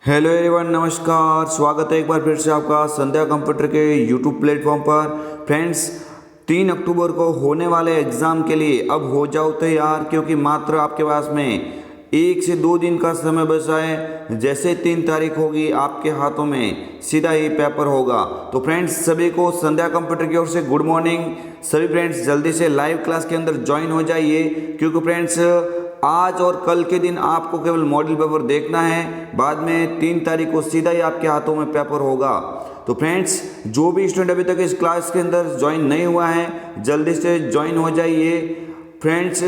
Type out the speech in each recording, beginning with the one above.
Hello everyone, नमस्कार। स्वागत है एक बार फिर से आपका संध्या कंप्यूटर के यूट्यूब प्लेटफॉर्म पर। फ्रेंड्स, 3 अक्टूबर को होने वाले एग्ज़ाम के लिए अब हो जाओ तैयार, क्योंकि मात्र आपके पास में 1 से 2 दिन का समय बचा है। जैसे 3 तारीख होगी आपके हाथों में सीधा ही पेपर होगा। तो फ्रेंड्स, सभी को संध्या कंप्यूटर की ओर से गुड मॉर्निंग। सभी फ्रेंड्स जल्दी से लाइव क्लास के अंदर ज्वाइन हो जाइए, क्योंकि फ्रेंड्स आज और कल के दिन आपको केवल मॉडल पेपर देखना है। बाद में 3 तारीख को सीधा ही आपके हाथों में पेपर होगा। तो फ्रेंड्स, जो भी स्टूडेंट अभी तक इस क्लास के अंदर ज्वाइन नहीं हुआ है, जल्दी से ज्वाइन हो जाइए। फ्रेंड्स,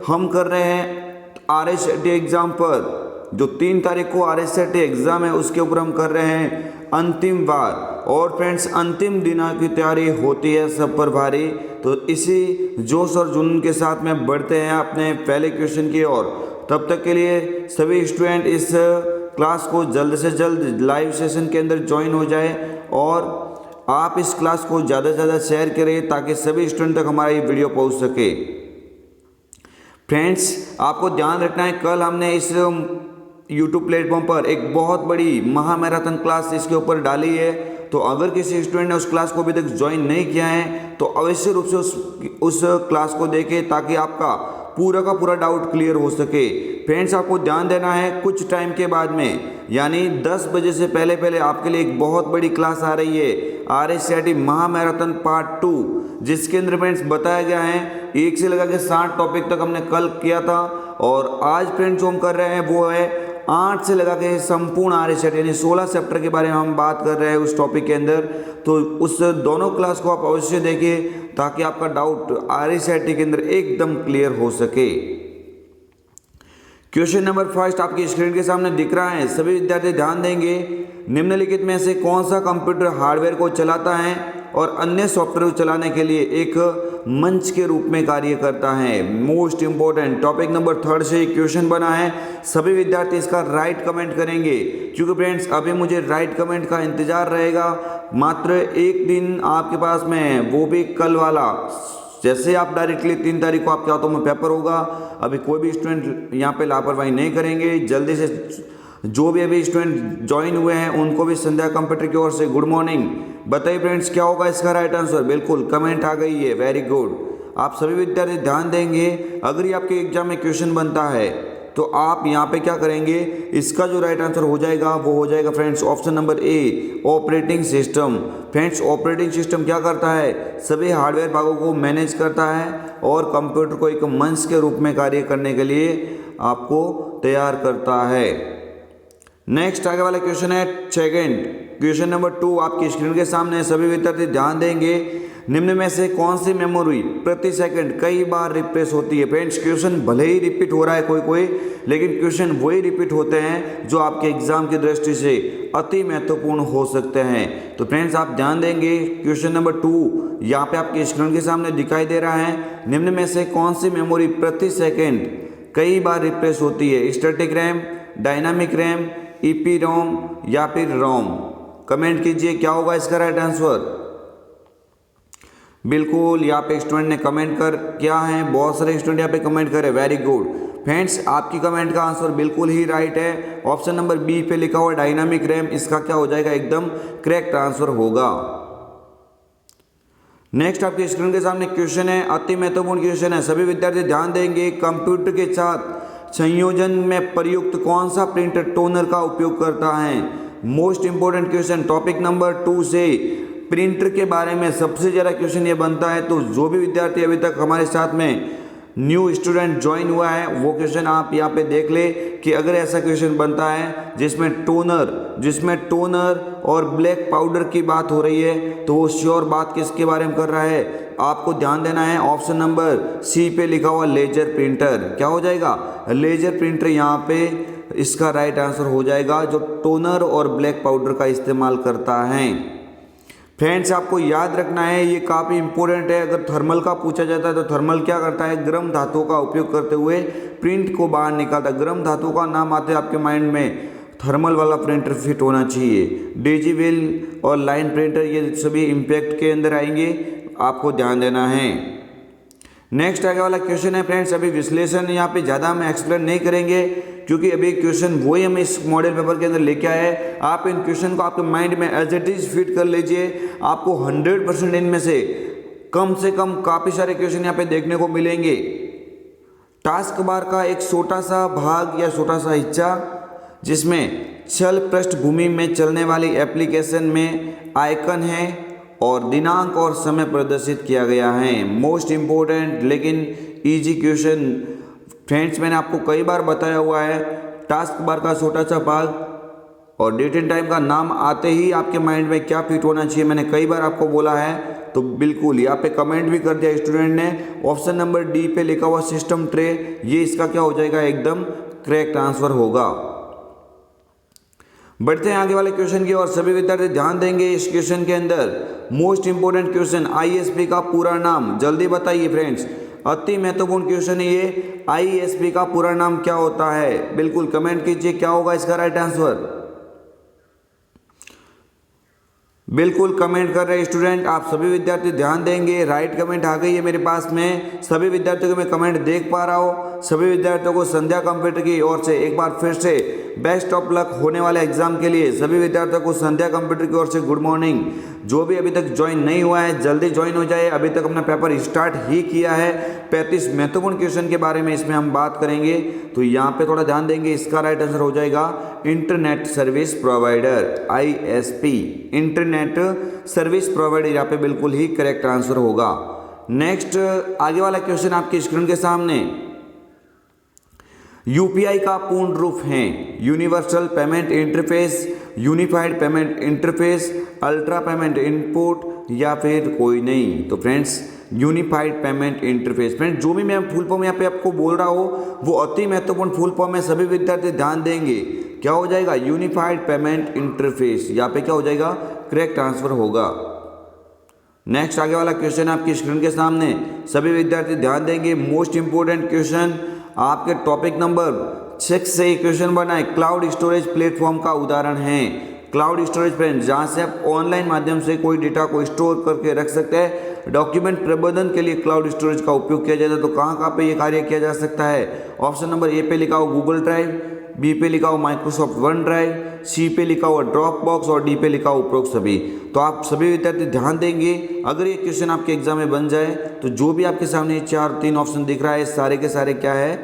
हम कर रहे हैं RSET एग्ज़ाम पर, जो 3 तारीख को RSET एग्ज़ाम है उसके ऊपर हम कर रहे हैं अंतिम बार। और फ्रेंड्स, अंतिम दिनों की तैयारी होती है सब पर भारी। तो इसी जोश और जुनून के साथ में बढ़ते हैं अपने पहले क्वेश्चन की ओर। तब तक के लिए सभी स्टूडेंट इस क्लास को जल्द से जल्द लाइव सेशन के अंदर ज्वाइन हो जाए, और आप इस क्लास को ज़्यादा से ज़्यादा शेयर करें ताकि सभी स्टूडेंट तक हमारा ये वीडियो पहुंच सके। फ्रेंड्स, आपको ध्यान रखना है, कल हमने इस यूट्यूब प्लेटफॉर्म पर एक बहुत बड़ी महामैराथन क्लास इसके ऊपर डाली है। तो अगर किसी स्टूडेंट ने उस क्लास को अभी तक ज्वाइन नहीं किया है तो अवश्य रूप से उस क्लास को देखें, ताकि आपका पूरा का पूरा डाउट क्लियर हो सके। फ्रेंड्स, आपको ध्यान देना है, कुछ टाइम के बाद में यानी 10 बजे से पहले पहले आपके लिए एक बहुत बड़ी क्लास आ रही है, RSET महामैराथन पार्ट 2, जिसके अंदर फ्रेंड्स बताया गया है 1 से लगा के 60 टॉपिक तक हमने कल किया था। और आज फ्रेंड्स जो हम कर रहे हैं वो है 8 से लगा के संपूर्ण RSET यानी 16 चैप्टर के बारे में हम बात कर रहे हैं उस टॉपिक के अंदर। तो उस दोनों क्लास को आप अवश्य देखिए, ताकि आपका डाउट RSET के अंदर एकदम क्लियर हो सके। क्वेश्चन नंबर फर्स्ट आपकी स्क्रीन के सामने दिख रहा है। सभी विद्यार्थी ध्यान देंगे। निम्नलिखित में से कौन सा कंप्यूटर हार्डवेयर को चलाता है और अन्य सॉफ्टवेयर को चलाने के लिए एक मंच के रूप में कार्य करता है? मोस्ट इंपॉर्टेंट टॉपिक नंबर 3 से क्वेश्चन बना है। सभी विद्यार्थी इसका राइट कमेंट करेंगे, क्योंकि फ्रेंड्स अभी मुझे राइट कमेंट का इंतजार रहेगा। मात्र 1 दिन आपके पास में है, वो भी कल वाला। जैसे आप डायरेक्टली 3 तारीख को आपके हाथों में पेपर होगा, अभी कोई भी स्टूडेंट यहाँ पे लापरवाही नहीं करेंगे। जल्दी से जो भी अभी स्टूडेंट ज्वाइन हुए हैं उनको भी संध्या कंप्यूटर की ओर से गुड मॉर्निंग। बताइए फ्रेंड्स, क्या होगा इसका राइट आंसर? बिल्कुल कमेंट आ गई है, वेरी गुड। आप सभी विद्यार्थी ध्यान देंगे। अगर ये आपके एग्जाम में क्वेश्चन बनता है तो आप यहाँ पे क्या करेंगे, इसका जो राइट आंसर हो जाएगा वो हो जाएगा friends option number A, operating system. Friends, operating system क्या करता है? सभी हार्डवेयर भागों को मैनेज करता है और कंप्यूटर को एक मंच के रूप में कार्य करने के लिए आपको तैयार करता है। नेक्स्ट आगे वाला क्वेश्चन है सेकंड, क्वेश्चन नंबर 2 आपकी स्क्रीन के सामने। सभी विद्यार्थी ध्यान देंगे। निम्न में से कौन सी मेमोरी प्रति सेकंड कई बार रिफ्रेश होती है? फ्रेंड्स, क्वेश्चन भले ही रिपीट हो रहा है कोई, लेकिन क्वेश्चन वही रिपीट होते हैं जो आपके एग्जाम की दृष्टि से अति महत्वपूर्ण हो सकते हैं। तो फ्रेंड्स, आप ध्यान देंगे। क्वेश्चन नंबर 2 यहाँ पे आपके स्क्रीन के सामने दिखाई दे रहा है। निम्न में से कौन सी मेमोरी प्रति सेकेंड कई बार रिफ्रेश होती है? Static RAM, dynamic RAM, EPROM या फिर रोम? कमेंट कीजिए, क्या होगा इसका राइट आंसर? बिल्कुल, यहाँ पे स्टूडेंट ने कमेंट कर किया है, बहुत सारे स्टूडेंट यहाँ पे कमेंट करे, वेरी गुड। फ्रेंड्स, आपकी कमेंट का आंसर बिल्कुल ही राइट है। ऑप्शन नंबर बी पे लिखा हुआ डायनामिक रैम, इसका क्या हो जाएगा? एकदम करेक्ट आंसर होगा। नेक्स्ट आपकी स्क्रीन के सामने क्वेश्चन है, अति महत्वपूर्ण क्वेश्चन है। सभी विद्यार्थी ध्यान देंगे। कंप्यूटर के साथ संयोजन में प्रयुक्त कौन सा प्रिंटर टोनर का उपयोग करता है? Most important question topic number 2 से प्रिंटर के बारे में सबसे ज़्यादा क्वेश्चन ये बनता है। तो जो भी विद्यार्थी अभी तक हमारे साथ में न्यू स्टूडेंट ज्वाइन हुआ है वो क्वेश्चन आप यहाँ पे देख ले कि अगर ऐसा क्वेश्चन बनता है जिसमें टोनर और ब्लैक पाउडर की बात हो रही है, तो वो श्योर बात किसके बारे में कर रहा है? आपको ध्यान देना है। ऑप्शन नंबर सी पे लिखा हुआ लेजर प्रिंटर, क्या हो जाएगा? लेजर प्रिंटर यहाँ पे इसका राइट आंसर हो जाएगा, जो टोनर और ब्लैक पाउडर का इस्तेमाल करता है। फ्रेंड्स, आपको याद रखना है, ये काफ़ी इंपॉर्टेंट है। अगर थर्मल का पूछा जाता है तो थर्मल क्या करता है? गर्म धातुओं का उपयोग करते हुए प्रिंट को बाहर निकालता है। गर्म धातुओं का नाम आते हैं आपके माइंड में, थर्मल वाला प्रिंटर फिट होना चाहिए। डिजिटल और लाइन प्रिंटर, ये सभी इम्पैक्ट के अंदर आएंगे, आपको ध्यान देना है। नेक्स्ट आगे वाला क्वेश्चन है फ्रेंड्स, अभी विश्लेषण यहाँ पे ज़्यादा हम एक्सप्लेन नहीं करेंगे, क्योंकि अभी क्वेश्चन वही हम इस मॉडल पेपर के अंदर लेके आए हैं। आप इन क्वेश्चन को आपके माइंड में एज इट इज फिट कर लीजिए, आपको 100% इनमें से कम काफ़ी सारे क्वेश्चन यहाँ पे देखने को मिलेंगे। टास्क बार का एक छोटा सा भाग या छोटा सा हिस्सा जिसमें छल पृष्ठभूमि में चलने वाली एप्लीकेशन में आइकन है और दिनांक और समय प्रदर्शित किया गया है। मोस्ट इम्पोर्टेंट लेकिन इजी क्वेश्चन फ्रेंड्स, मैंने आपको कई बार बताया हुआ है, टास्क बार का छोटा सा भाग और डेट एंड टाइम का नाम आते ही आपके माइंड में क्या फिट होना चाहिए, मैंने कई बार आपको बोला है। तो बिल्कुल यहाँ पे कमेंट भी कर दिया स्टूडेंट ने, ऑप्शन नंबर डी पे लिखा हुआ सिस्टम ट्रे, ये इसका क्या हो जाएगा, एकदम करेक्ट आंसर होगा। बढ़ते हैं आगे वाले क्वेश्चन की और सभी विद्यार्थी ध्यान देंगे इस क्वेश्चन के अंदर। मोस्ट इंपोर्टेंट क्वेश्चन, आईएसपी का पूरा नाम जल्दी बताइए फ्रेंड्स, अति महत्वपूर्ण क्वेश्चन है ये। आईएसपी का पूरा नाम क्या होता है, बिल्कुल कमेंट कीजिए क्या होगा इसका राइट आंसर। बिल्कुल कमेंट कर रहे हैं स्टूडेंट, आप सभी विद्यार्थी ध्यान देंगे। राइट कमेंट आ गई है मेरे पास में, सभी विद्यार्थियों को मैं कमेंट देख पा रहा हूँ। सभी विद्यार्थियों को संध्या कंप्यूटर की ओर से एक बार फिर से बेस्ट ऑफ लक होने वाले एग्जाम के लिए। सभी विद्यार्थियों को संध्या कंप्यूटर की ओर से गुड मॉर्निंग। जो भी अभी तक ज्वाइन नहीं हुआ है जल्दी ज्वाइन हो जाए, अभी तक अपना पेपर स्टार्ट ही किया है। 35 महत्वपूर्ण क्वेश्चन के बारे में इसमें हम बात करेंगे, तो यहाँ पे थोड़ा ध्यान देंगे। इसका राइट आंसर हो जाएगा internet service provider, ISP, internet service provider, यहाँ पे बिल्कुल ही करेक्ट आंसर होगा। नेक्स्ट आगे वाला क्वेश्चन आपकी स्क्रीन के सामने, यूपीआई का पूर्ण रूप है universal payment interface, unified payment interface, ultra payment input या फिर कोई नहीं। तो friends unified payment interface, friends जो भी मैं फुल फॉर्म यहाँ पे आपको बोल रहा हूँ वो अति महत्वपूर्ण फुल फॉर्म है, सभी विद्यार्थी ध्यान देंगे। क्या हो जाएगा, यूनिफाइड पेमेंट इंटरफेस, यहाँ पे क्या हो जाएगा, करेक्ट आंसर होगा। नेक्स्ट आगे वाला क्वेश्चन आपकी स्क्रीन के सामने, सभी विद्यार्थी ध्यान देंगे। मोस्ट इंपोर्टेंट क्वेश्चन आपके टॉपिक नंबर 6 से क्वेश्चन बना है, क्लाउड स्टोरेज प्लेटफॉर्म का उदाहरण है। क्लाउड स्टोरेज फ्रेंड्स जहाँ से आप ऑनलाइन माध्यम से कोई डेटा को स्टोर करके रख सकते हैं। डॉक्यूमेंट प्रबंधन के लिए क्लाउड स्टोरेज का उपयोग किया जाता है। तो कहाँ कहाँ पे ये कार्य किया जा सकता है, ऑप्शन नंबर ए पे लिखा हो गूगल ड्राइव, बी पे लिखा हो माइक्रोसॉफ्ट वन ड्राइव, सी पे लिखा हुआ ड्रॉप बॉक्स और डी पे लिखा हो उपरोक्त सभी। तो आप सभी विद्यार्थी ध्यान देंगे, अगर ये क्वेश्चन आपके एग्जाम में बन जाए तो जो भी आपके सामने 4-3 ऑप्शन दिख रहा है सारे के सारे क्या है,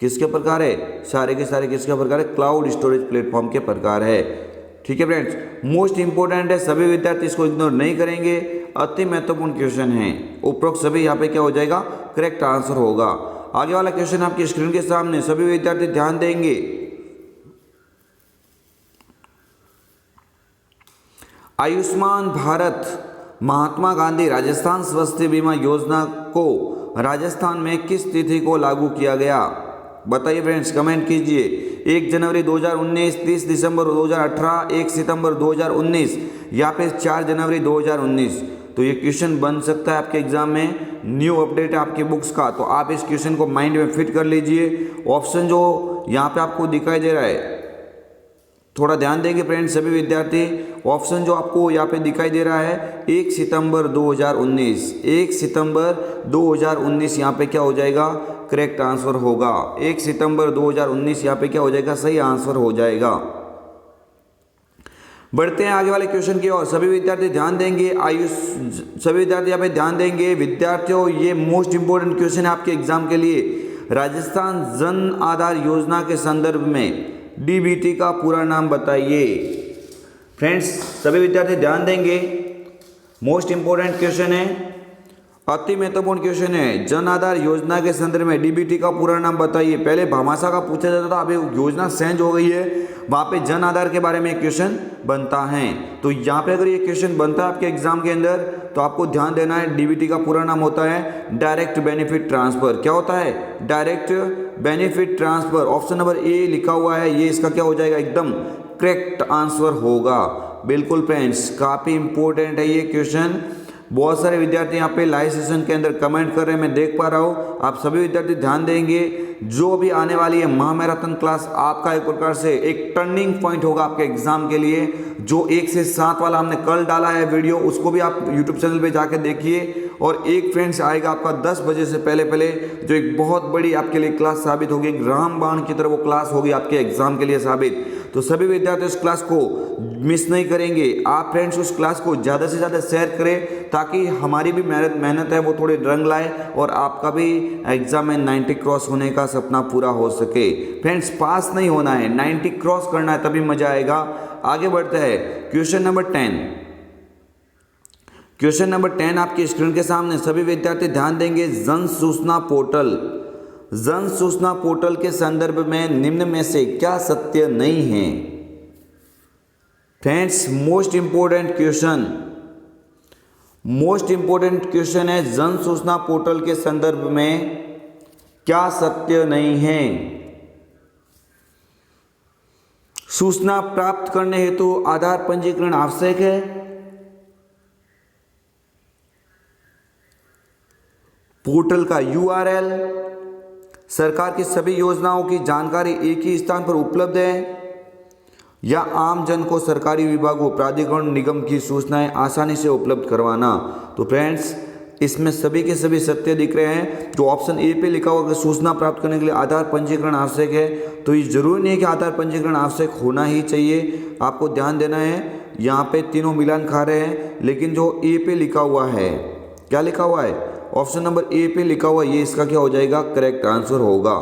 किसके प्रकार है, सारे के सारे किसके प्रकार है, क्लाउड स्टोरेज प्लेटफॉर्म के प्रकार है। ठीक है फ्रेंड्स, मोस्ट इंपोर्टेंट है, सभी विद्यार्थी इसको इग्नोर नहीं करेंगे, अति महत्वपूर्ण क्वेश्चन है। उपरोक्त सभी यहाँ पे क्या हो जाएगा, करेक्ट आंसर होगा। आगे वाला क्वेश्चन आपकी स्क्रीन के सामने, सभी विद्यार्थी ध्यान देंगे। आयुष्मान भारत महात्मा गांधी राजस्थान स्वास्थ्य बीमा योजना को राजस्थान में किस तिथि को लागू किया गया, बताइए फ्रेंड्स, कमेंट कीजिए। 1 जनवरी 2019, 30 दिसंबर 2018, 1 सितंबर 2019 या फिर 4 जनवरी 2019। तो ये क्वेश्चन बन सकता है आपके एग्जाम में, न्यू अपडेट है आपकी बुक्स का, तो आप इस क्वेश्चन को माइंड में फिट कर लीजिए। ऑप्शन जो यहाँ पे आपको दिखाई दे रहा है, थोड़ा ध्यान देंगे फ्रेंड्स सभी विद्यार्थी, ऑप्शन जो आपको यहाँ पे दिखाई दे रहा है 1 सितंबर 2019, 1 सितंबर 2019 यहाँ पे क्या हो जाएगा, करेक्ट आंसर होगा। 1 सितंबर 2019 यहाँ पे क्या हो जाएगा, सही आंसर हो जाएगा। बढ़ते हैं आगे वाले क्वेश्चन की ओर, सभी विद्यार्थी ध्यान देंगे। सभी विद्यार्थी यहाँ पे ध्यान देंगे। विद्यार्थियों ये मोस्ट इंपोर्टेंट क्वेश्चन है आपके एग्जाम के लिए। राजस्थान जन आधार योजना के संदर्भ में डीबीटी का पूरा नाम बताइए। फ्रेंड्स सभी विद्यार्थी ध्यान देंगे, मोस्ट इंपोर्टेंट क्वेश्चन है, अति महत्वपूर्ण क्वेश्चन है। जन आधार योजना के संदर्भ में डीबीटी का पूरा नाम बताइए। पहले भामाशाह का पूछा जाता था, अभी योजना चेंज हो गई है, वहाँ पे जन आधार के बारे में क्वेश्चन बनता है। तो यहाँ पे अगर ये क्वेश्चन बनता है आपके एग्जाम के अंदर तो आपको ध्यान देना है, डीबीटी का पूरा नाम होता है डायरेक्ट बेनिफिट ट्रांसफर। क्या होता है, direct benefit transfer. Option number A लिखा हुआ है, ये इसका क्या हो जाएगा, एकदम करेक्ट आंसर होगा। बिल्कुल फ्रेंड्स, काफ़ी इंपॉर्टेंट है ये क्वेश्चन। बहुत सारे विद्यार्थी यहाँ पे लाइव सेशन के अंदर कमेंट कर रहे हैं, मैं देख पा रहा हूँ। आप सभी विद्यार्थी ध्यान देंगे, जो भी आने वाली है महामैराथन क्लास आपका एक प्रकार से एक टर्निंग पॉइंट होगा आपके एग्जाम के लिए। जो 1 से 7 वाला हमने कल डाला है वीडियो, उसको भी आप यूट्यूब चैनल पे जाके देखिए और एक फ्रेंड्स आएगा आपका 10 बजे से पहले पहले, जो एक बहुत बड़ी आपके लिए क्लास साबित होगी, रामबाण की तरह वो क्लास होगी आपके एग्जाम के लिए साबित। तो सभी विद्यार्थी उस क्लास को मिस नहीं करेंगे। आप फ्रेंड्स उस क्लास को ज़्यादा से ज़्यादा शेयर करें ताकि हमारी भी मेहनत है वो थोड़ी रंग लाए और आपका भी एग्जाम में 90 क्रॉस होने का सपना पूरा हो सके। फ्रेंड्स पास नहीं होना है, 90 क्रॉस करना है, तभी मजा आएगा। आगे बढ़ते हैं क्वेश्चन नंबर 10। क्वेश्चन नंबर 10 आपकी स्क्रीन के सामने। सभी विद्यार्थी ध्यान देंगे। जन सूचना पोर्टल के संदर्भ में निम्न में से क्या सत्य नहीं है? फ्रेंड्स मोस्ट इंपोर्टेंट क्वेश्चन है, जन सूचना पोर्टल के संदर्भ में क्या सत्य नहीं है? सूचना प्राप्त करने हेतु आधार पंजीकरण आवश्यक है। पोर्टल का URL, सरकार की सभी योजनाओं की जानकारी एक ही स्थान पर उपलब्ध है, या आम जन को सरकारी विभागों, प्राधिकरण, निगम की सूचनाएं आसानी से उपलब्ध करवाना। तो फ्रेंड्स इसमें सभी के सभी सत्य दिख रहे हैं। जो ऑप्शन ए पे लिखा हुआ कि सूचना प्राप्त करने के लिए आधार पंजीकरण आवश्यक है, तो ये जरूरी नहीं है कि आधार पंजीकरण आवश्यक होना ही चाहिए। आपको ध्यान देना है, यहाँ पे तीनों मिलान खा रहे हैं, लेकिन जो ए पे लिखा हुआ है, क्या लिखा हुआ है, ऑप्शन नंबर ए पे लिखा हुआ, ये इसका क्या हो जाएगा, करेक्ट आंसर होगा।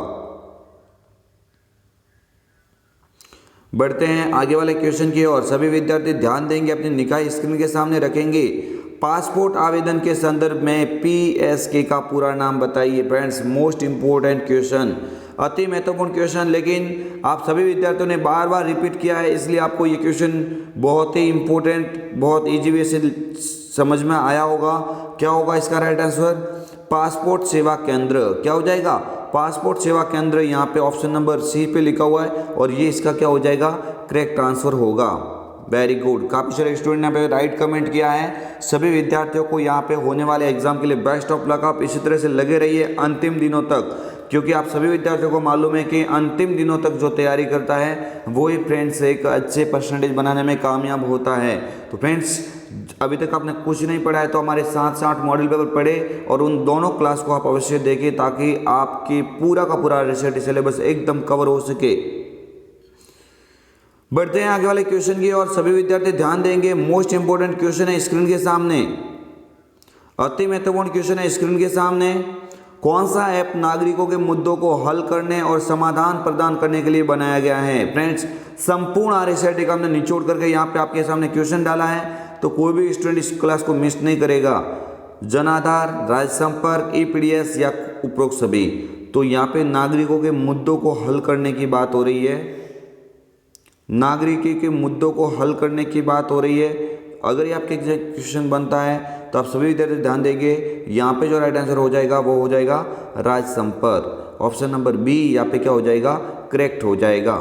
बढ़ते हैं आगे वाले क्वेश्चन की ओर। सभी विद्यार्थी ध्यान देंगे, अपनी निकाय स्क्रीन के सामने रखेंगे। पासपोर्ट आवेदन के संदर्भ में PSK का पूरा नाम बताइए। फ्रेंड्स मोस्ट इंपोर्टेंट क्वेश्चन, अति महत्वपूर्ण क्वेश्चन, लेकिन आप सभी विद्यार्थियों ने बार बार रिपीट किया है, इसलिए आपको ये क्वेश्चन बहुत ही इंपॉर्टेंट, बहुत इजी वे से समझ में आया होगा। क्या होगा इसका राइट आंसर? पासपोर्ट सेवा केंद्र। क्या हो जाएगा? पासपोर्ट सेवा केंद्र। यहाँ पे ऑप्शन नंबर सी पे लिखा हुआ है और ये इसका क्या हो जाएगा, करेक्ट आंसर होगा। वेरी गुड, काफ़ी सारे स्टूडेंट ने यहाँ पे राइट कमेंट किया है। सभी विद्यार्थियों को यहाँ पे होने वाले एग्जाम के लिए बेस्ट ऑफ लक। आप इसी तरह से लगे रहिए अंतिम दिनों तक, क्योंकि आप सभी विद्यार्थियों को मालूम है कि अंतिम दिनों तक जो तैयारी करता है वो ही फ्रेंड्स एक अच्छे परसेंटेज बनाने में कामयाब होता है। तो फ्रेंड्स अभी तक आपने कुछ नहीं पढ़ा है तो हमारे साथ साथ मॉडल पेपर पढ़े और उन दोनों क्लास को आप अवश्य देखें, ताकि आपकी पूरा का पूरा रिसर्च सिलेबस एकदम कवर हो सके। बढ़ते हैं आगे वाले क्वेश्चन की और। सभी विद्यार्थी ध्यान देंगे, मोस्ट इंपोर्टेंट क्वेश्चन है स्क्रीन के सामने, अति महत्वपूर्ण क्वेश्चन है स्क्रीन के सामने। कौन सा ऐप नागरिकों के मुद्दों को हल करने और समाधान प्रदान करने के लिए बनाया गया है? फ्रेंड्स संपूर्ण RSIT का हमने निचोड़ करके यहाँ पे आपके सामने क्वेश्चन डाला है, तो कोई भी स्टूडेंट इस क्लास को मिस नहीं करेगा। जन आधार, राज्य संपर्क, EPDS या उपरोक्त सभी। तो यहाँ पे नागरिकों के मुद्दों को हल करने की बात हो रही है, नागरिकी के मुद्दों को हल करने की बात हो रही है। अगर ये आपके क्वेश्चन बनता है तो आप सभी विद्यार्थी ध्यान देंगे, यहाँ पे जो राइट आंसर हो जाएगा वो हो जाएगा राज्य संपर्क। ऑप्शन नंबर बी यहाँ पे क्या हो जाएगा, करेक्ट हो जाएगा।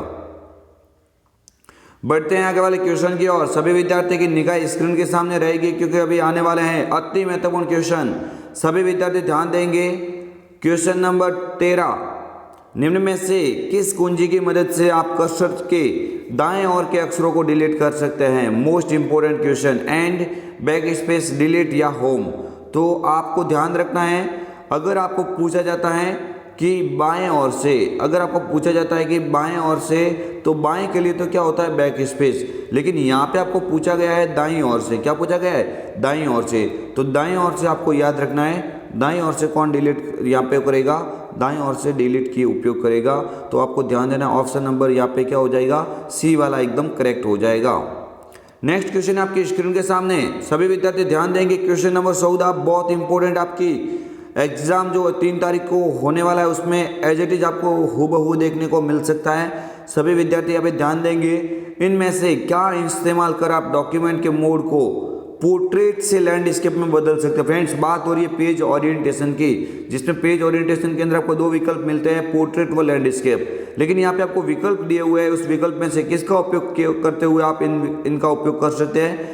बढ़ते हैं आगे वाले क्वेश्चन की ओर। सभी विद्यार्थी की निगाह स्क्रीन के सामने रहेगी, क्योंकि अभी आने वाले हैं अति महत्वपूर्ण क्वेश्चन। सभी विद्यार्थी ध्यान देंगे। क्वेश्चन नंबर 13, निम्न में से किस कुंजी की मदद से आप कर्सर के दाएं ओर के अक्षरों को डिलीट कर सकते हैं? Most important question, and, back space, delete या होम। तो आपको ध्यान रखना है, अगर आपको पूछा जाता है कि बाएं ओर से, अगर आपको पूछा जाता है कि बाएं ओर से, तो बाएं के लिए तो क्या होता है, बैक स्पेस। लेकिन यहाँ पे आपको पूछा गया है दाईं ओर से। क्या पूछा गया है? दाईं ओर से। तो दाईं ओर से आपको याद रखना है, दाईं ओर से कौन डिलीट यहाँ पे करेगा, दाईं ओर से डिलीट की उपयोग करेगा। तो आपको ध्यान देना, ऑप्शन नंबर यहाँ पे क्या हो जाएगा, सी वाला एकदम करेक्ट हो जाएगा। नेक्स्ट क्वेश्चन आपकी स्क्रीन के सामने, सभी विद्यार्थी ध्यान देंगे। क्वेश्चन नंबर 14 बहुत इंपॉर्टेंट, आपकी एग्जाम जो 3 तारीख को होने वाला है उसमें एज इट इज आपको हूबहू देखने को मिल सकता है। सभी विद्यार्थी यहाँ पे ध्यान देंगे। इनमें से क्या इस्तेमाल कर आप डॉक्यूमेंट के मोड को पोर्ट्रेट से लैंडस्केप में बदल सकते हैं? फ्रेंड्स बात हो रही है पेज ओरिएंटेशन की, जिसमें पेज ओरिएंटेशन के अंदर आपको 2 विकल्प मिलते हैं, पोर्ट्रेट व लैंडस्केप। लेकिन यहाँ पे आपको विकल्प दिए हुए हैं, उस विकल्प में से किसका उपयोग करते हुए आप इनका उपयोग कर सकते हैं?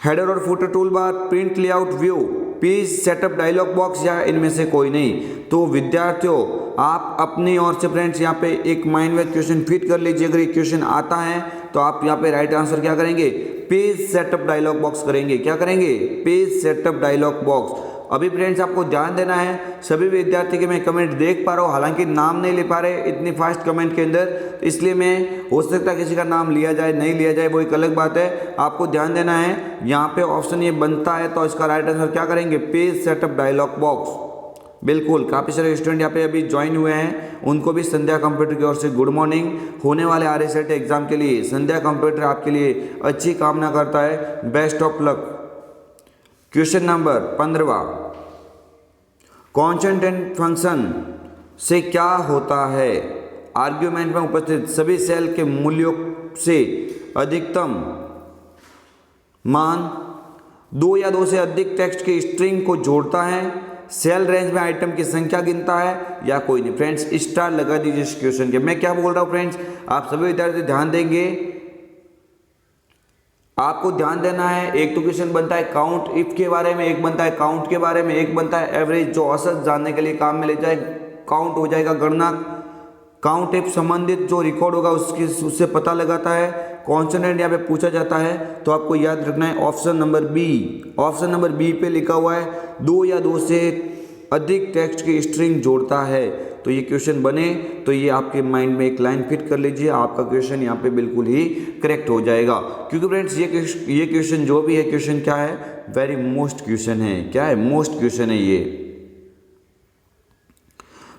हेडर और footer tool bar, print layout view, page setup dialog box या इनमें से कोई नहीं। तो विद्यार्थियों आप अपनी ओर से फ्रेंड्स यहाँ पे एक माइंड में क्वेश्चन फिट कर लीजिए। अगर ये क्वेश्चन आता है तो आप यहाँ पे राइट आंसर क्या करेंगे, पेज सेटअप डायलॉग बॉक्स करेंगे। क्या करेंगे, पेज सेटअप डायलॉग बॉक्स। अभी फ्रेंड्स आपको ध्यान देना है, सभी विद्यार्थी के मैं कमेंट देख पा रहा हूँ, हालांकि नाम नहीं ले पा रहे इतनी फास्ट कमेंट के अंदर, तो इसलिए मैं हो सकता है किसी का नाम लिया जाए नहीं लिया जाए वो एक अलग बात है। आपको ध्यान देना है, यहाँ पे ऑप्शन ये बनता है तो इसका राइट आंसर क्या करेंगे, पेज सेटअप डायलॉग बॉक्स। बिल्कुल, काफ़ी सारे स्टूडेंट यहाँ पे अभी ज्वाइन हुए हैं, उनको भी संध्या कंप्यूटर की ओर से गुड मॉर्निंग। होने वाले RA-CET एग्जाम के लिए संध्या कंप्यूटर आपके लिए अच्छी कामना करता है, best of luck. Question number 15, constant function से क्या होता है, आर्ग्यूमेंट में उपस्थित सभी सेल के मूल्यों से अधिकतम मान 2 या 2 से अधिक टेक्स्ट की स्ट्रिंग को जोड़ता है, सेल रेंज में आइटम की संख्या गिनता है या कोई नहीं। फ्रेंड्स स्टार लगा दीजिए इस क्वेश्चन के। मैं क्या बोल रहा हूँ फ्रेंड्स, आप सभी विद्यार्थी ध्यान देंगे, आपको ध्यान देना है। एक तो क्वेश्चन बनता है काउंट इफ के बारे में, एक बनता है काउंट के बारे में, एक बनता है एवरेज, जो औसत जानने के लिए काम में ले जाए। काउंट हो जाएगा गणना, काउंट इफ संबंधित जो रिकॉर्ड होगा उससे पता लगाता है। कॉन्सोनेंट यहाँ पे पूछा जाता है तो आपको याद रखना है option number B. Option number B पे लिखा हुआ है 2 या 2 से अधिक टेक्स्ट की स्ट्रिंग जोड़ता है। तो ये क्वेश्चन बने तो ये आपके माइंड में एक लाइन फिट कर लीजिए, आपका क्वेश्चन यहाँ पे बिल्कुल ही करेक्ट हो जाएगा। क्योंकि फ्रेंड्स ये क्वेश्चन जो भी है, क्वेश्चन क्या है, वेरी मोस्ट क्वेश्चन है। क्या है, मोस्ट क्वेश्चन है ये।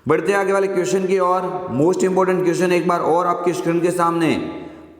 बढ़ते आगे वाले क्वेश्चन की और, मोस्ट इंपॉर्टेंट क्वेश्चन एक बार और आपके स्क्रीन के सामने।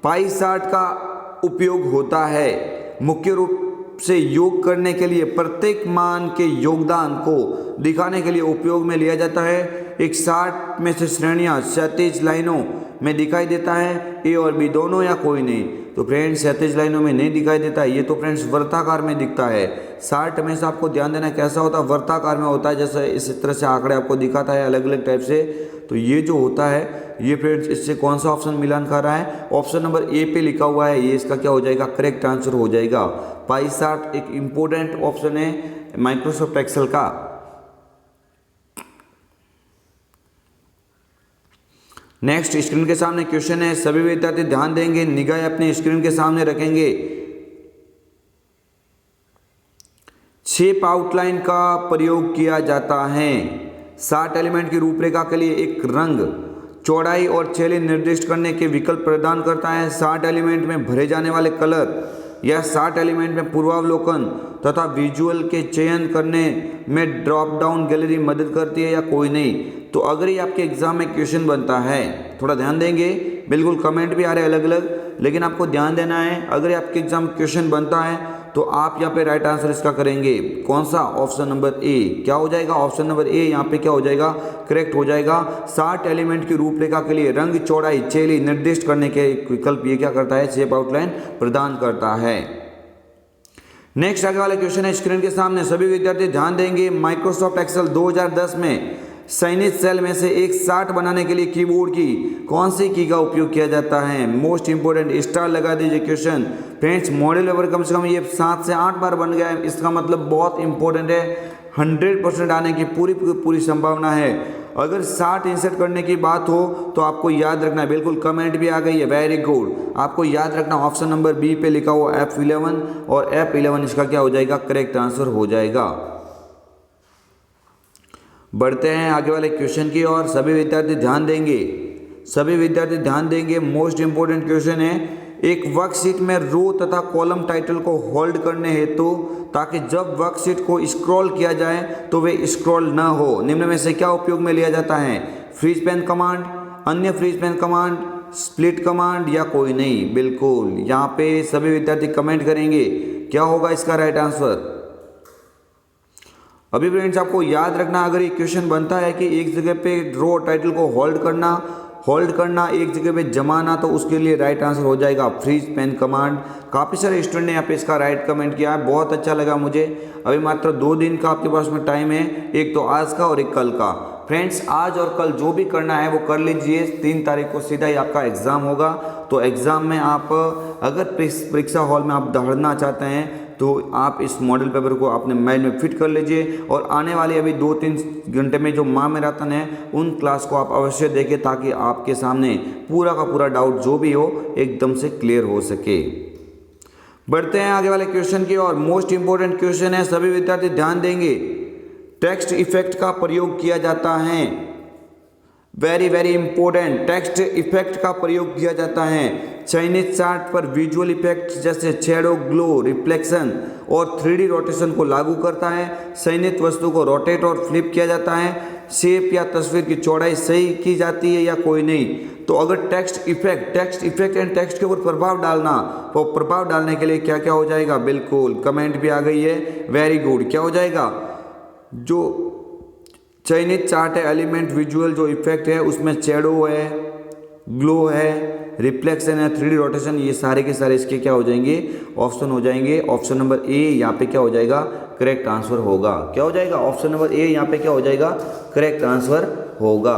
पाई चार्ट का उपयोग होता है मुख्य रूप से योग करने के लिए, प्रत्येक मान के योगदान को दिखाने के लिए उपयोग में लिया जाता है। एक चार्ट में से श्रेणियां क्षैतिज लाइनों में दिखाई देता है, ए और बी दोनों या कोई नहीं। तो फ्रेंड्स क्षैतिज लाइनों में नहीं दिखाई देता है, ये तो फ्रेंड्स वर्ताकार में दिखता है। चार्ट हमेशा आपको ध्यान देना कैसा होता है, वर्ताकार में होता है, जैसे इस तरह से आंकड़े आपको दिखाता है अलग अलग टाइप से। तो ये जो होता है ये फ्रेंड्स, इससे कौन सा ऑप्शन मिलान खा रहा है, ऑप्शन नंबर ए पे लिखा हुआ है, ये इसका क्या हो जाएगा, करेक्ट आंसर हो जाएगा। पाई चार्ट एक इंपॉर्टेंट ऑप्शन है माइक्रोसॉफ्ट एक्सेल का। नेक्स्ट स्क्रीन के सामने क्वेश्चन है, सभी विद्यार्थी ध्यान देंगे, निगाह अपने स्क्रीन के सामने रखेंगे। शेप आउटलाइन का प्रयोग किया जाता है। 60 एलिमेंट की रूपरेखा के लिए एक रंग चौड़ाई और शैली निर्दिष्ट करने के विकल्प प्रदान करता है। 60 एलिमेंट में भरे जाने वाले कलर या 60 एलिमेंट में पूर्वावलोकन तथा विजुअल के चयन करने में ड्रॉप डाउन गैलरी मदद करती है या कोई नहीं। तो अगर ये आपके एग्जाम में क्वेश्चन बनता है, थोड़ा ध्यान देंगे, बिल्कुल कमेंट भी आ रहे हैं अलग अलग, लेकिन आपको ध्यान देना है, अगर आपके एग्जाम में क्वेश्चन बनता है तो आप यहाँ पे राइट आंसर इसका करेंगे कौन सा, ऑप्शन नंबर ए। क्या हो जाएगा, ऑप्शन नंबर ए यहाँ पे क्या हो जाएगा, करेक्ट हो जाएगा। 60 एलिमेंट की रूपरेखा के लिए रंग चौड़ाई शैली निर्दिष्ट करने के विकल्प ये क्या करता है, शेप आउटलाइन प्रदान करता है। नेक्स्ट आगे वाला क्वेश्चन है स्क्रीन के सामने, सभी विद्यार्थी ध्यान देंगे। माइक्रोसॉफ्ट एक्सेल 2010 में चयनित सेल में से एक चार्ट बनाने के लिए कीबोर्ड की कौन सी की का उपयोग किया जाता है। मोस्ट इंपोर्टेंट, स्टार लगा दीजिए क्वेश्चन। फ्रेंड्स मॉडल पेपर कम से कम ये 7 से 8 बार बन गया है, इसका मतलब बहुत इंपॉर्टेंट है, 100% आने की पूरी संभावना है। अगर 60 इंसर्ट करने की बात हो तो आपको याद रखना है, बिल्कुल कमेंट भी आ गई है, वेरी गुड। आपको याद रखना ऑप्शन नंबर बी पे लिखा हुआ F11 और F11 इसका क्या हो जाएगा, करेक्ट आंसर हो जाएगा। बढ़ते हैं आगे वाले क्वेश्चन की और, सभी विद्यार्थी ध्यान देंगे, सभी विद्यार्थी ध्यान देंगे। मोस्ट इंपोर्टेंट क्वेश्चन है, एक वर्कशीट में रो तथा कॉलम टाइटल को होल्ड करने हेतु ताकि जब वर्कशीट को स्क्रॉल किया जाए तो वे स्क्रॉल न हो, निम्न में से क्या उपयोग में लिया जाता है। फ्रीज पेन कमांड, अन्य freeze pane command, split command या कोई नहीं। बिल्कुल यहाँ पे सभी विद्यार्थी कमेंट करेंगे, क्या होगा इसका राइट आंसर। अभी फ्रेंड्स आपको याद रखना, अगर ये क्वेश्चन बनता है कि एक जगह पे रो टाइटल को होल्ड करना एक जगह पे जमाना, तो उसके लिए राइट आंसर हो जाएगा फ्रीज पेन कमांड। काफ़ी सारे स्टूडेंट ने यहाँ पे इसका राइट कमेंट किया है, बहुत अच्छा लगा मुझे। अभी मात्र 2 दिन का आपके पास में टाइम है, एक तो आज का और एक कल का। फ्रेंड्स आज और कल जो भी करना है वो कर लीजिए, 3 तारीख को सीधा ही आपका एग्ज़ाम होगा। तो एग्ज़ाम में आप अगर परीक्षा हॉल में आप दौड़ना चाहते हैं तो आप इस मॉडल पेपर को अपने माइंड में फिट कर लीजिए और आने वाले अभी 2-3 घंटे में जो महामैराथन है उन क्लास को आप अवश्य देखें, ताकि आपके सामने पूरा का पूरा डाउट जो भी हो एकदम से क्लियर हो सके। बढ़ते हैं आगे वाले क्वेश्चन की और। मोस्ट इंपोर्टेंट क्वेश्चन है, सभी विद्यार्थी ध्यान देंगे। टेक्स्ट इफेक्ट का प्रयोग किया जाता है, very very important, text effect का प्रयोग किया जाता है चयनित चार्ट पर विजुअल इफेक्ट जैसे शैडो, ग्लो, रिफ्लेक्शन और 3D रोटेशन को लागू करता है। चयनित वस्तु को रोटेट और फ्लिप किया जाता है। शेप या तस्वीर की चौड़ाई सही की जाती है या कोई नहीं। तो अगर टेक्स्ट इफेक्ट एंड टेक्स्ट के ऊपर प्रभाव डालना, तो प्रभाव डालने के लिए क्या क्या हो जाएगा, बिल्कुल कमेंट भी आ गई है, वेरी गुड। क्या हो जाएगा, जो चयनित चार्ट है, एलिमेंट विजुअल जो इफेक्ट है उसमें शैडो है, ग्लो है, रिफ्लेक्शन है, 3D रोटेशन, ये सारे के सारे इसके क्या हो जाएंगे, ऑप्शन हो जाएंगे। ऑप्शन नंबर ए यहाँ पे क्या हो जाएगा, करेक्ट आंसर होगा। क्या हो जाएगा, ऑप्शन नंबर ए यहाँ पे क्या हो जाएगा, करेक्ट आंसर होगा।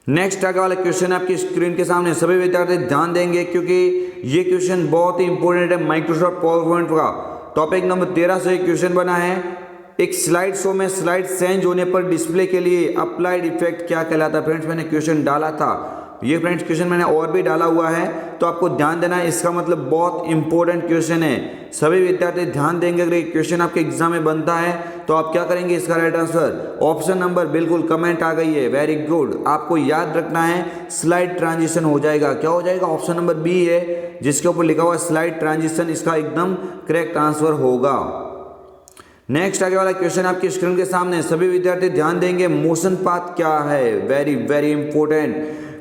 नेक्स्ट आगे वाला क्वेश्चन है आपकी स्क्रीन के सामने, सभी विद्यार्थी ध्यान देंगे क्योंकि ये क्वेश्चन बहुत ही इंपॉर्टेंट है माइक्रोसॉफ्ट पावर पॉइंट का। टॉपिक नंबर 13 से क्वेश्चन बना है। एक स्लाइड शो में स्लाइड चेंज होने पर डिस्प्ले के लिए अप्लाइड इफेक्ट क्या कहलाता है। फ्रेंड्स मैंने क्वेश्चन डाला था, ये फ्रेंड्स क्वेश्चन मैंने और भी डाला हुआ है, तो आपको ध्यान देना है। इसका मतलब बहुत इंपॉर्टेंट क्वेश्चन है, सभी विद्यार्थी ध्यान देंगे। अगर ये क्वेश्चन आपके एग्जाम में बनता है तो आप क्या करेंगे, इसका राइट आंसर ऑप्शन नंबर, बिल्कुल कमेंट आ गई है, वेरी गुड। आपको याद रखना है स्लाइड ट्रांजिशन हो जाएगा। क्या हो जाएगा, ऑप्शन नंबर बी है जिसके ऊपर लिखा हुआ है स्लाइड ट्रांजिशन, इसका एकदम करेक्ट आंसर होगा। नेक्स्ट आगे वाला क्वेश्चन आपकी स्क्रीन के सामने, सभी विद्यार्थी ध्यान देंगे। मोशन पाथ क्या है, वेरी वेरी इंपॉर्टेंट,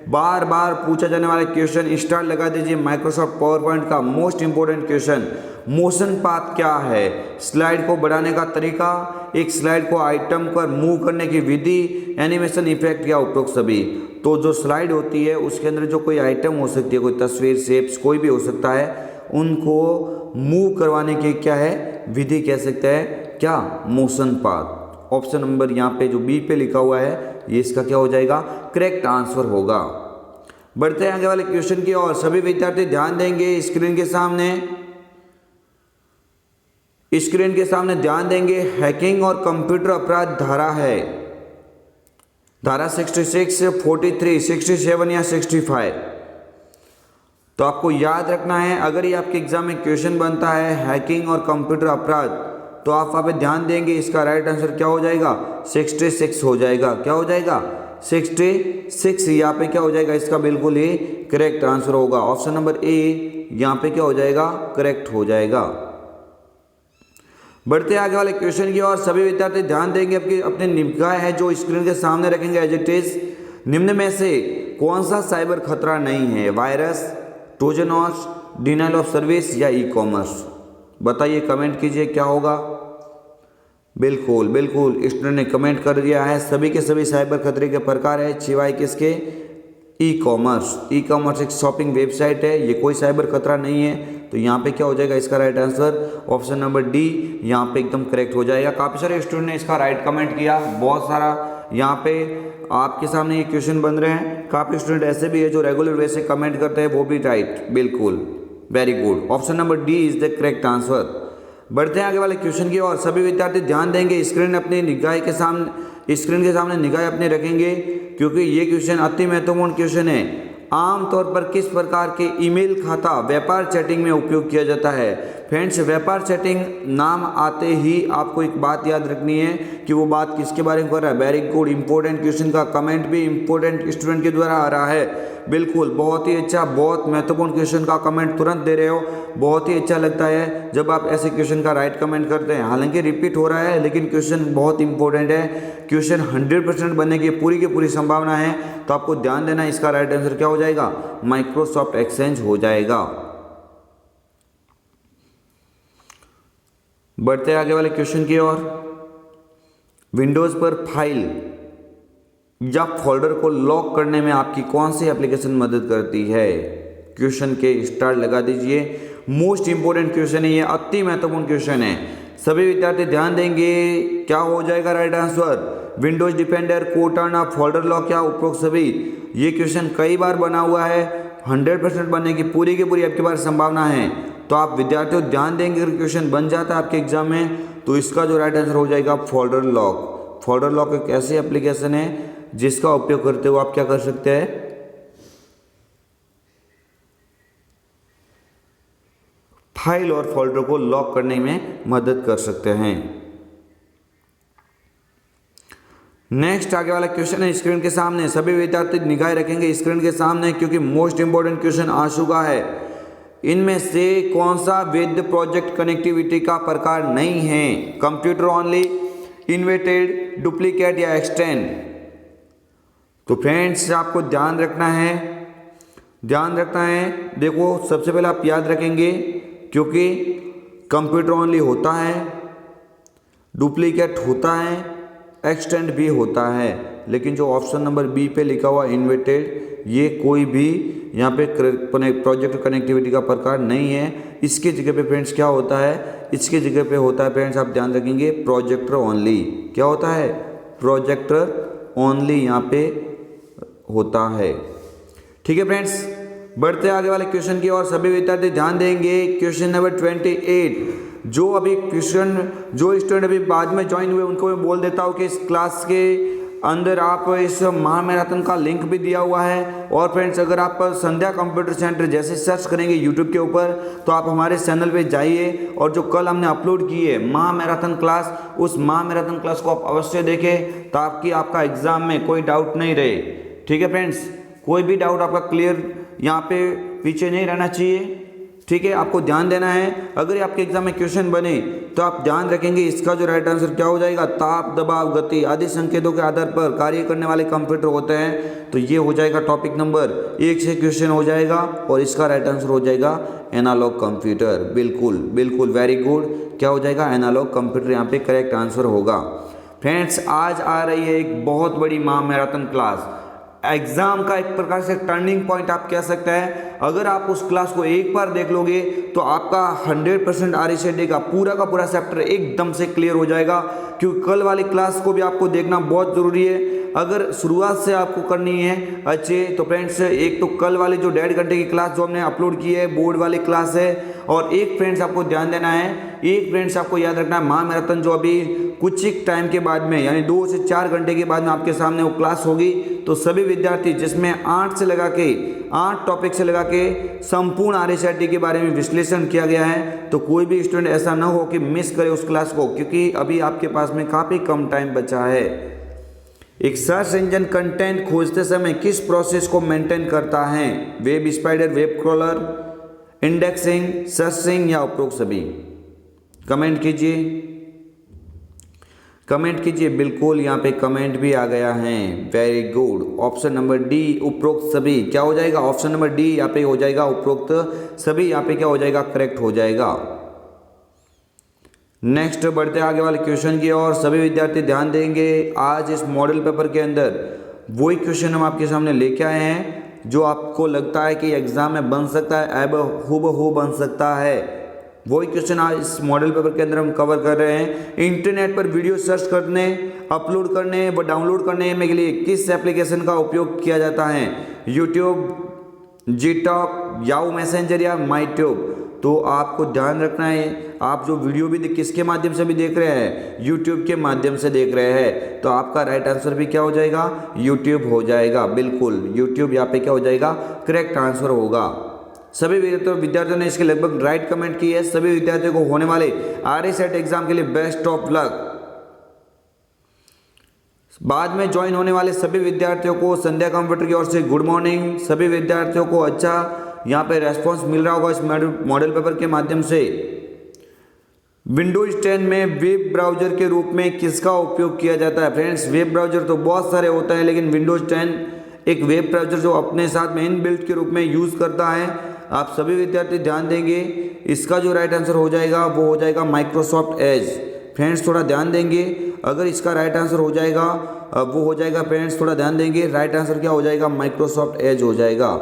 बार बार पूछा जाने वाला क्वेश्चन। स्टार लगा दीजिए माइक्रोसॉफ्ट पावर पॉइंट का most important question. Motion path क्या है, स्लाइड को बढ़ाने का तरीका, एक स्लाइड को आइटम पर मूव करने की विधि, एनिमेशन इफेक्ट या उपरोक्त सभी। तो जो स्लाइड होती है उसके अंदर जो कोई आइटम हो सकती है, कोई तस्वीर, शेप्स, कोई भी हो सकता है, उनको मूव करवाने की क्या है, विधि कह सकते हैं, क्या, मोशन पाथ। ऑप्शन नंबर यहाँ पे जो बी पे लिखा हुआ है ये इसका क्या हो जाएगा, करेक्ट आंसर होगा। बढ़ते हैं आगे वाले क्वेश्चन की ओर, सभी विद्यार्थी ध्यान देंगे। स्क्रीन के सामने ध्यान देंगे। हैकिंग और कंप्यूटर अपराध धारा है, धारा 66, 43, 67 या 65। तो आपको याद रखना है, अगर ये आपके एग्जाम में क्वेश्चन बनता है हैकिंग और कंप्यूटर अपराध, तो आप वहाँ पे ध्यान देंगे। इसका राइट आंसर क्या हो जाएगा, 66 हो जाएगा। क्या हो जाएगा, 66 यहाँ पे क्या हो जाएगा, इसका बिल्कुल ही करेक्ट आंसर होगा। ऑप्शन नंबर ए यहाँ पे क्या हो जाएगा, करेक्ट हो जाएगा। बढ़ते आगे वाले क्वेश्चन की ओर, सभी विद्यार्थी ध्यान देंगे। अपने निगाह है जो स्क्रीन के सामने रखेंगे एज इट इज। निम्न में से कौन सा साइबर खतरा नहीं है, वायरस, ट्रोजनॉस, डिनाइल ऑफ सर्विस या ई कॉमर्स। बताइए, कमेंट कीजिए क्या होगा। बिल्कुल बिल्कुल स्टूडेंट ने कमेंट कर दिया है, सभी के सभी साइबर खतरे के प्रकार है सिवाय किसके, ई कॉमर्स। ई कॉमर्स एक शॉपिंग वेबसाइट है, ये कोई साइबर खतरा नहीं है। तो यहाँ पे क्या हो जाएगा, इसका right answer option number D यहाँ पे एकदम करेक्ट हो जाएगा। काफ़ी सारे स्टूडेंट ने इसका राइट कमेंट किया, बहुत सारा यहाँ पे आपके सामने ये क्वेश्चन बन रहे हैं। काफ़ी स्टूडेंट ऐसे भी है जो रेगुलर वे से कमेंट करते हैं, वो भी राइट, बिल्कुल very good. Option number D is the correct answer. बढ़ते हैं आगे वाले क्वेश्चन की ओर, सभी विद्यार्थी ध्यान देंगे। स्क्रीन के सामने निगाह अपने रखेंगे क्योंकि ये क्वेश्चन अति महत्वपूर्ण क्वेश्चन है। आमतौर पर किस प्रकार के ईमेल खाता व्यापार चैटिंग में उपयोग किया जाता है। फ्रेंड्स, व्यापार चैटिंग नाम आते ही आपको एक बात याद रखनी है कि वो बात किसके बारे में कर रहा है। वेरी गुड, इंपॉर्टेंट क्वेश्चन का कमेंट भी इंपॉर्टेंट स्टूडेंट के द्वारा आ रहा है। बिल्कुल, बहुत ही अच्छा, बहुत महत्वपूर्ण क्वेश्चन का कमेंट तुरंत दे रहे हो। बहुत ही अच्छा लगता है जब आप ऐसे क्वेश्चन का राइट कमेंट करते हैं। हालांकि रिपीट हो रहा है लेकिन क्वेश्चन बहुत इंपॉर्टेंट है। क्वेश्चन 100% बनने की पूरी संभावना है। तो आपको ध्यान देना, इसका राइट आंसर क्या हो जाएगा, माइक्रोसॉफ्ट एक्सचेंज हो जाएगा। बढ़ते हैं आगे वाले क्वेश्चन की ओर। विंडोज पर फाइल या फोल्डर को लॉक करने में आपकी कौन सी एप्लीकेशन मदद करती है। क्वेश्चन के स्टार लगा दीजिए। मोस्ट इंपोर्टेंट क्वेश्चन है ये, अति महत्वपूर्ण क्वेश्चन है। सभी विद्यार्थी ध्यान देंगे, क्या हो जाएगा right answer, Windows defender, Cortana, folder lock या उपरोक्त सभी। ये क्वेश्चन कई बार बना हुआ है, 100% बनने की पूरी आपके पास संभावना है। तो आप विद्यार्थियों ध्यान देंगे, अगर क्वेश्चन बन जाता है आपके एग्जाम में तो इसका जो राइट आंसर हो जाएगा फोल्डर लॉक। फोल्डर लॉक एक ऐसी एप्लीकेशन है जिसका उपयोग करते हुए आप क्या कर सकते हैं, फाइल और फोल्डर को लॉक करने में मदद कर सकते हैं। नेक्स्ट आगे वाला क्वेश्चन है स्क्रीन के सामने, सभी विद्यार्थी निगाह रखेंगे स्क्रीन के सामने क्योंकि मोस्ट इंपोर्टेंट क्वेश्चन आ चुका है। इनमें से कौन सा वैध प्रोजेक्ट कनेक्टिविटी का प्रकार नहीं है, कंप्यूटर ओनली, इन्वर्टेड, डुप्लीकेट या एक्सटेंड। तो फ्रेंड्स आपको ध्यान रखना है, देखो सबसे पहले आप याद रखेंगे क्योंकि कंप्यूटर ओनली होता है, डुप्लीकेट होता है, एक्सटेंड भी होता है, लेकिन जो ऑप्शन नंबर बी पे लिखा हुआ इन्वर्टेड, ये कोई भी यहाँ पे प्रोजेक्ट कनेक्टिविटी का प्रकार नहीं है। इसके जगह पे फ्रेंड्स क्या होता है, इसके जगह पे होता है फ्रेंड्स, आप ध्यान रखेंगे प्रोजेक्टर ओनली। क्या होता है, प्रोजेक्टर ओनली यहाँ पे होता है। ठीक है फ्रेंड्स, बढ़ते आगे वाले क्वेश्चन की और सभी विद्यार्थी ध्यान देंगे। क्वेश्चन नंबर 28, जो स्टूडेंट अभी बाद में ज्वाइन हुए उनको मैं बोल देता हूँ कि इस क्लास के अंदर आप इस महामैराथन का लिंक भी दिया हुआ है। और फ्रेंड्स अगर आप संध्या कंप्यूटर सेंटर जैसे सर्च करेंगे यूट्यूब के ऊपर तो आप हमारे चैनल पे जाइए और जो कल हमने अपलोड की है महामैराथन क्लास, उस महामैराथन क्लास को आप अवश्य देखें ताकि आपका एग्जाम में कोई डाउट नहीं रहे। ठीक है फ्रेंड्स, कोई भी डाउट आपका क्लियर यहाँ पे पीछे नहीं रहना चाहिए। ठीक है, आपको ध्यान देना है। अगर आपके एग्जाम में क्वेश्चन बने तो आप ध्यान रखेंगे इसका जो राइट आंसर क्या हो जाएगा, ताप, दबाव, गति आदि संकेतों के आधार पर कार्य करने वाले कंप्यूटर होते हैं। तो ये हो जाएगा टॉपिक नंबर 1 से क्वेश्चन हो जाएगा और इसका राइट आंसर हो जाएगा एनालॉग कंप्यूटर। बिल्कुल वेरी गुड, क्या हो जाएगा, एनालॉग कंप्यूटर यहाँ पे करेक्ट आंसर होगा। फ्रेंड्स आज आ रही है एक बहुत बड़ी महामैराथन क्लास, एग्जाम का एक प्रकार से टर्निंग पॉइंट आप कह सकते हैं। अगर आप उस क्लास को एक बार देख लोगे तो आपका 100% RCD का पूरा चैप्टर एकदम से क्लियर हो जाएगा, क्योंकि कल वाली क्लास को भी आपको देखना बहुत ज़रूरी है। अगर शुरुआत से आपको करनी है अच्छे तो फ्रेंड्स, एक तो कल वाली जो 1.5 घंटे की क्लास जो हमने अपलोड की है बोर्ड वाली क्लास है, और एक फ्रेंड्स आपको ध्यान देना है, एक फ्रेंड्स आपको याद रखना है महामैराथन जो अभी कुछ ही टाइम के बाद में यानी 2 से 4 घंटे के बाद में आपके सामने वो क्लास होगी। तो सभी विद्यार्थी जिसमें 8 टॉपिक से लगा के संपूर्ण RCD के बारे में विश्लेषण किया गया है, तो कोई भी स्टूडेंट ऐसा ना हो कि मिस करे उस क्लास को, क्योंकि अभी आपके पास में काफ़ी कम टाइम बचा है। एक सर्च इंजन कंटेंट खोजते समय किस प्रोसेस को मेंटेन करता है, web spider, web crawler, indexing, searching या उपरोक्त सभी। कमेंट कीजिए, बिल्कुल यहाँ पे कमेंट भी आ गया है, very good. Option number D उपरोक्त सभी क्या हो जाएगा, ऑप्शन नंबर डी यहाँ पे हो जाएगा उपरोक्त सभी, यहाँ पे क्या हो जाएगा, करेक्ट हो जाएगा। नेक्स्ट बढ़ते आगे वाले क्वेश्चन की और सभी विद्यार्थी ध्यान देंगे। आज इस मॉडल पेपर के अंदर वही क्वेश्चन हम आपके सामने लेके आए हैं जो आपको लगता है कि एग्जाम में बन सकता है, हूबहू बन सकता है। वही क्वेश्चन आज इस मॉडल पेपर के अंदर हम कवर कर रहे हैं। इंटरनेट पर वीडियो सर्च करने, अपलोड करने व डाउनलोड करने में के लिए किस एप्लीकेशन का उपयोग किया जाता है, यूट्यूब, जीटॉक, याहू मैसेंजर या माईट्यूब। तो आपको ध्यान रखना है, आप जो वीडियो भी किसके माध्यम से भी देख रहे हैं, यूट्यूब के माध्यम से देख रहे हैं, तो आपका राइट आंसर भी क्या हो जाएगा, यूट्यूब हो जाएगा। बिल्कुल यूट्यूब यहाँ पे क्या हो जाएगा, करेक्ट आंसर होगा। सभी विद्यार्थियों ने इसके लगभग राइट कमेंट की है। सभी विद्यार्थियों को होने वाले RCD एग्जाम के लिए बेस्ट ऑफ लक। बाद में ज्वाइन होने वाले सभी विद्यार्थियों को संध्या कंप्यूटर की ओर से गुड मॉर्निंग। सभी विद्यार्थियों को अच्छा यहाँ पे रेस्पॉन्स मिल रहा होगा इस मॉडल पेपर के माध्यम से। विंडोज 10 में वेब ब्राउजर के रूप में किसका उपयोग किया जाता है। फ्रेंड्स वेब ब्राउजर तो बहुत सारे होता है, लेकिन विंडोज 10 एक वेब ब्राउजर जो अपने साथ में इनबिल्ट के रूप में यूज़ करता है। आप सभी विद्यार्थी ध्यान देंगे, इसका जो राइट आंसर हो जाएगा वो हो जाएगा माइक्रोसॉफ्ट एज। फ्रेंड्स थोड़ा ध्यान देंगे, अगर इसका राइट आंसर हो जाएगा वो हो जाएगा फ्रेंड्स थोड़ा ध्यान देंगे, राइट आंसर क्या हो जाएगा, माइक्रोसॉफ्ट एज हो जाएगा।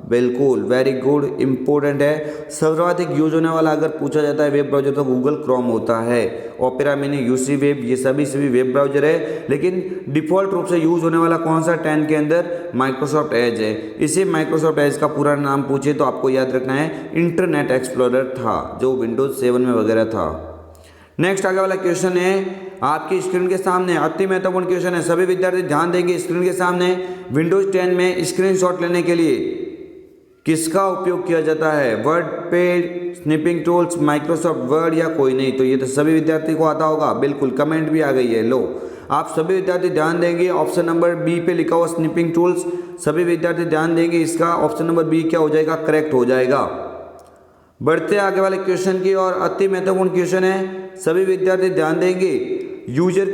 बिल्कुल, वेरी गुड, इम्पोर्टेंट है। सर्वाधिक यूज होने वाला अगर पूछा जाता है वेब ब्राउजर तो गूगल क्रोम होता है। ओपेरा मिनी, यूसी वेब, ये सभी वेब ब्राउजर है, लेकिन डिफ़ॉल्ट रूप से यूज होने वाला कौन सा 10 के अंदर माइक्रोसॉफ्ट एज है। इसे माइक्रोसॉफ्ट एज का पूरा नाम पूछे तो आपको याद रखना है इंटरनेट एक्सप्लोरर था, जो विंडोज 7 में वगैरह था। नेक्स्ट आगे वाला क्वेश्चन है आपकी स्क्रीन के सामने, अति महत्वपूर्ण क्वेश्चन है, सभी विद्यार्थी ध्यान देंगे। स्क्रीन के सामने विंडोज 10 में स्क्रीनशॉट लेने के लिए किसका उपयोग किया जाता है? Word pad, snipping tools, Microsoft word या कोई नहीं? तो ये तो सभी विद्यार्थी को आता होगा, बिल्कुल, कमेंट भी आ गई है। लो, आप सभी विद्यार्थी ध्यान देंगे, ऑप्शन नंबर बी पे लिखा हुआ स्निपिंग टूल्स, सभी विद्यार्थी ध्यान देंगे, इसका ऑप्शन नंबर बी क्या हो जाएगा? करेक्ट हो जाएगा। बढ़ते आगे वाले क्वेश्चन की और, अति महत्वपूर्ण क्वेश्चन है, सभी विद्यार्थी ध्यान देंगे। यूजर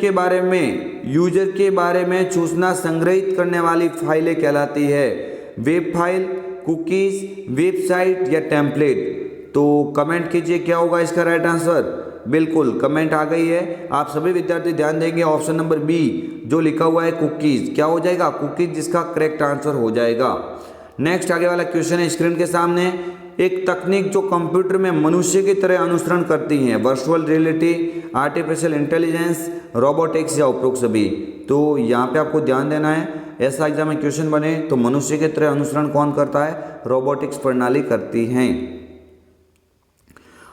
के बारे में सूचना संग्रहित करने वाली फाइलें कहलाती है? वेब फाइल, कुकीज, वेबसाइट या टेम्पलेट? तो कमेंट कीजिए क्या होगा इसका राइट आंसर। बिल्कुल, कमेंट आ गई है। आप सभी विद्यार्थी ध्यान देंगे, ऑप्शन नंबर बी जो लिखा हुआ है कुकीज, क्या हो जाएगा? कुकीज, जिसका करेक्ट आंसर हो जाएगा। नेक्स्ट आगे वाला क्वेश्चन है स्क्रीन के सामने, एक तकनीक जो कंप्यूटर में मनुष्य की तरह अनुसरण करती है? Virtual reality, artificial intelligence, robotics या उपरोक्त सभी? तो यहाँ पे आपको ध्यान देना है, ऐसा एग्जाम में क्वेश्चन बने तो मनुष्य की तरह अनुसरण कौन करता है? रोबोटिक्स प्रणाली करती हैं।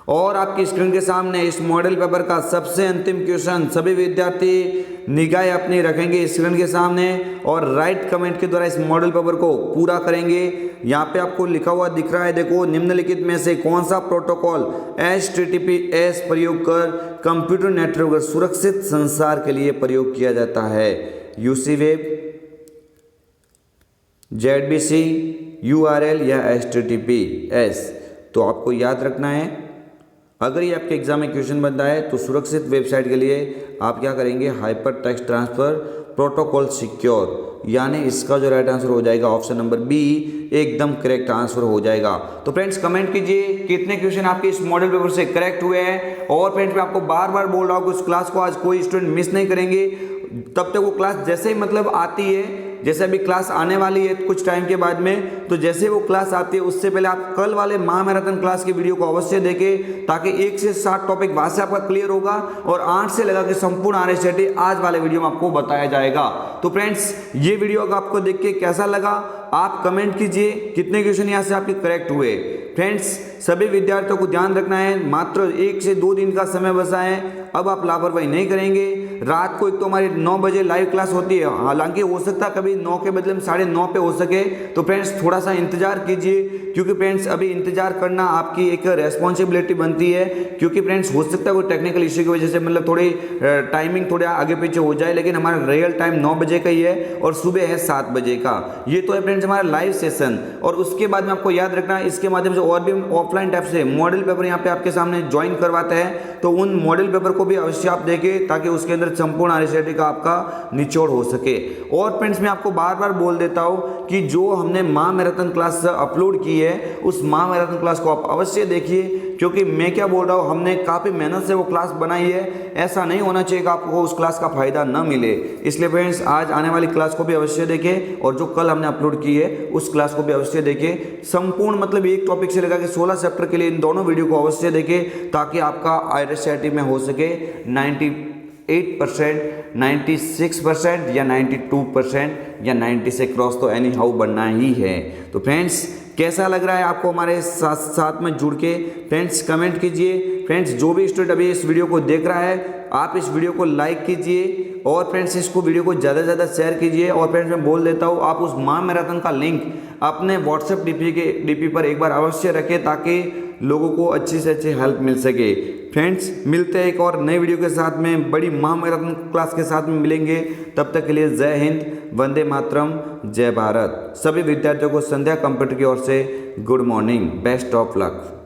और आपकी स्क्रीन के सामने इस मॉडल पेपर का सबसे अंतिम क्वेश्चन, सभी विद्यार्थी निगाहें अपनी रखेंगे स्क्रीन के सामने और राइट कमेंट के द्वारा इस मॉडल पेपर को पूरा करेंगे। यहाँ पे आपको लिखा हुआ दिख रहा है, देखो, निम्नलिखित में से कौन सा प्रोटोकॉल HTTPS प्रयोग कर कंप्यूटर नेटवर्क सुरक्षित संचार के लिए प्रयोग किया जाता है? यूसी वेब, ZBC, URL या HTTPS? तो आपको याद रखना है, अगर ये आपके एग्जाम में क्वेश्चन बनता है तो सुरक्षित वेबसाइट के लिए आप क्या करेंगे? Hyper text transfer protocol secure, यानी इसका जो राइट आंसर हो जाएगा ऑप्शन नंबर बी एकदम करेक्ट आंसर हो जाएगा। तो फ्रेंड्स कमेंट कीजिए कितने क्वेश्चन आपके इस मॉडल पेपर से करेक्ट हुए हैं। और फ्रेंड्स मैं आपको बार बार बोल रहा हूँ कि उस क्लास को आज कोई स्टूडेंट मिस नहीं करेंगे, तब तक वो क्लास जैसे ही मतलब आती है, जैसे अभी क्लास आने वाली है कुछ टाइम के बाद में, तो जैसे वो क्लास आती है उससे पहले आप कल वाले महामैराथन क्लास की वीडियो को अवश्य देखें, ताकि 1 से 7 टॉपिक वहां से आपका क्लियर होगा और 8 से लगा के संपूर्ण RSAT आज वाले वीडियो में आपको बताया जाएगा। तो फ्रेंड्स ये वीडियो अगर आपको देख के कैसा लगा आप कमेंट कीजिए, कितने क्वेश्चन यहाँ से आपके करेक्ट हुए। फ्रेंड्स सभी विद्यार्थियों को ध्यान रखना है, मात्र 1 से 2 दिन का समय बचा है, अब आप लापरवाही नहीं करेंगे। रात को एक तो हमारी 9 बजे लाइव क्लास होती है, हालांकि हो सकता है कभी 9 के बदले में 9:30 पे हो सके, तो फ्रेंड्स थोड़ा सा इंतजार कीजिए, क्योंकि फ्रेंड्स अभी इंतजार करना आपकी एक रेस्पॉन्सिबिलिटी बनती है। क्योंकि फ्रेंड्स हो सकता है कोई टेक्निकल इश्यू की वजह से मतलब थोड़ी टाइमिंग थोड़ा आगे पीछे हो जाए, लेकिन हमारा रियल टाइम 9 बजे का ही है और सुबह है 7 बजे का। ये तो है फ्रेंड्स हमारा लाइव सेशन। और उसके बाद में आपको याद रखना है, इसके माध्यम से और भी ऑफलाइन टाइप से मॉडल पेपर यहाँ पे आपके सामने ज्वाइन करवाते हैं, तो उन मॉडल पेपर को भी अवश्य आप देखें, ताकि उसके अंदर संपूर्ण RSAT का आपका निचोड़ हो सके। और फ्रेंड्स मैं आपको बार बार बोल देता हूँ कि जो हमने महामैराथन क्लास अपलोड की है उस महामैराथन क्लास को आप अवश्य देखिए, क्योंकि मैं क्या बोल रहा हूँ, हमने काफ़ी मेहनत से वो क्लास बनाई है, ऐसा नहीं होना चाहिए कि आपको उस क्लास का फायदा न मिले। इसलिए फ्रेंड्स आज आने वाली क्लास को भी अवश्य देखें और जो कल हमने अपलोड की है उस क्लास को भी अवश्य देखें। संपूर्ण मतलब एक टॉपिक से लेकर के 16 चैप्टर के लिए इन दोनों वीडियो को अवश्य देखें, ताकि आपका RSAT में हो सके 98%, 96% या 92% या 90 से क्रॉस तो एनी हाउ बनना ही है। तो फ्रेंड्स कैसा लग रहा है आपको हमारे साथ में जुड़ के? फ्रेंड्स कमेंट कीजिए। फ्रेंड्स जो भी स्टूडेंट अभी इस वीडियो को देख रहा है आप इस वीडियो को लाइक कीजिए और फ्रेंड्स इसको वीडियो को ज़्यादा से ज़्यादा शेयर कीजिए। और फ्रेंड्स मैं बोल देता हूँ, आप उस महामैराथन का लिंक अपने व्हाट्सएप डीपी पर एक बार अवश्य रखें, ताकि लोगों को अच्छी से अच्छी हेल्प मिल सके। फ्रेंड्स मिलते हैं एक और नए वीडियो के साथ में, बड़ी महामैराथन क्लास के साथ में मिलेंगे। तब तक के लिए जय हिंद, वंदे मातरम, जय भारत। सभी विद्यार्थियों को संध्या कंप्यूटर की ओर से good morning, best of luck.